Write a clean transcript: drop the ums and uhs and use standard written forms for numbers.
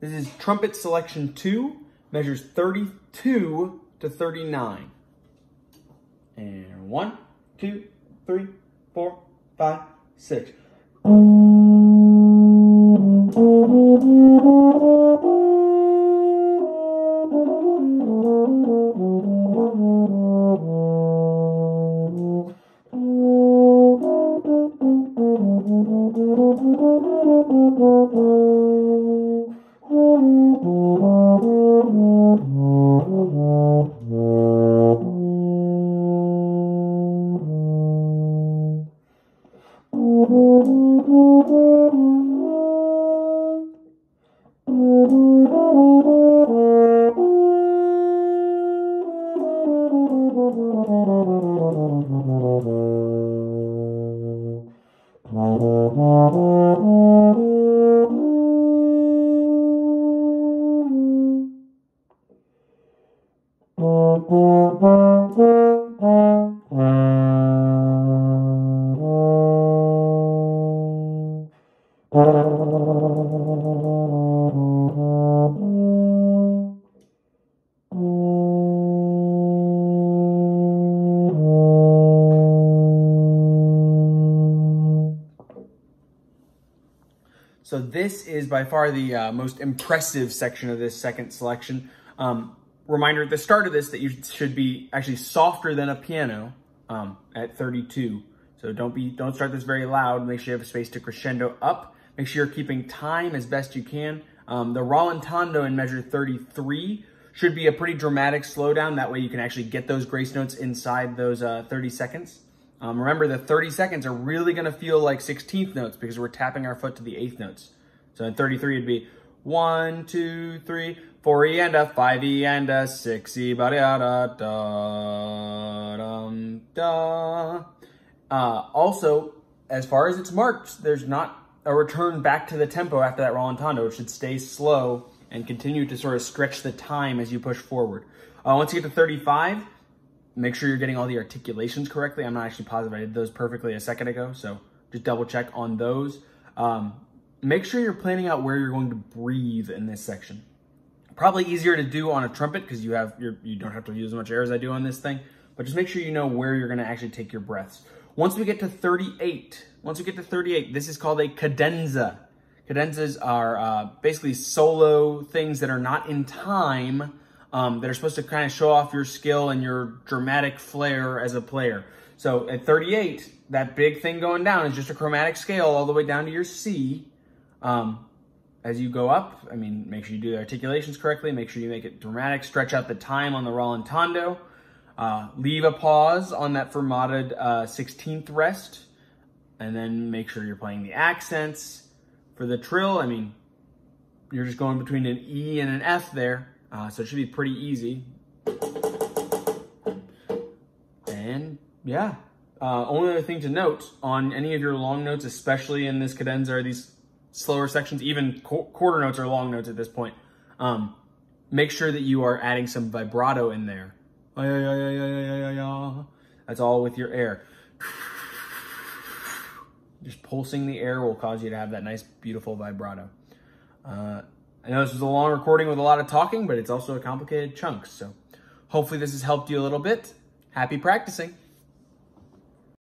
This is Trumpet Selection 2, measures 32 to 39. And 1, 2, 3, 4, 5, 6. So this is by far the most impressive section of this second selection. Reminder at the start of this that you should be actually softer than a piano at 32. So don't start this very loud. Make sure you have a space to crescendo up. Make sure you're keeping time as best you can. The rallentando in measure 33 should be a pretty dramatic slowdown. That way you can actually get those grace notes inside those 30 seconds. Remember, the 30 seconds are really going to feel like 16th notes because we're tapping our foot to the 8th notes. So in 33, it'd be 1, 2, 3, 4 E and a, 5 E and a, 6 E, ba da da da dum da. Also, as far as it's marked, there's not a return back to the tempo after that rallentando. It should stay slow and continue to sort of stretch the time as you push forward. Once you get to 35, make sure you're getting all the articulations correctly. I'm not actually positive I did those perfectly a second ago, so just double check on those. Make sure you're planning out where you're going to breathe in this section. Probably easier to do on a trumpet because you don't have to use as much air as I do on this thing, but just make sure you know where you're going to actually take your breaths. Once we get to 38, this is called a cadenza. Cadenzas are basically solo things that are not in time, that are supposed to kind of show off your skill and your dramatic flair as a player. So at 38, that big thing going down is just a chromatic scale all the way down to your C. As you go up, I mean, make sure you do the articulations correctly. Make sure you make it dramatic. Stretch out the time on the rallentando. Leave a pause on that fermated 16th rest. And then make sure you're playing the accents. For the trill, I mean, you're just going between an E and an F there. So it should be pretty easy. And yeah, only other thing to note on any of your long notes, especially in this cadenza or these slower sections, even quarter notes are long notes at this point. Make sure that you are adding some vibrato in there. That's all with your air. Just pulsing the air will cause you to have that nice, beautiful vibrato. I know this was a long recording with a lot of talking, but it's also a complicated chunk. So hopefully this has helped you a little bit. Happy practicing.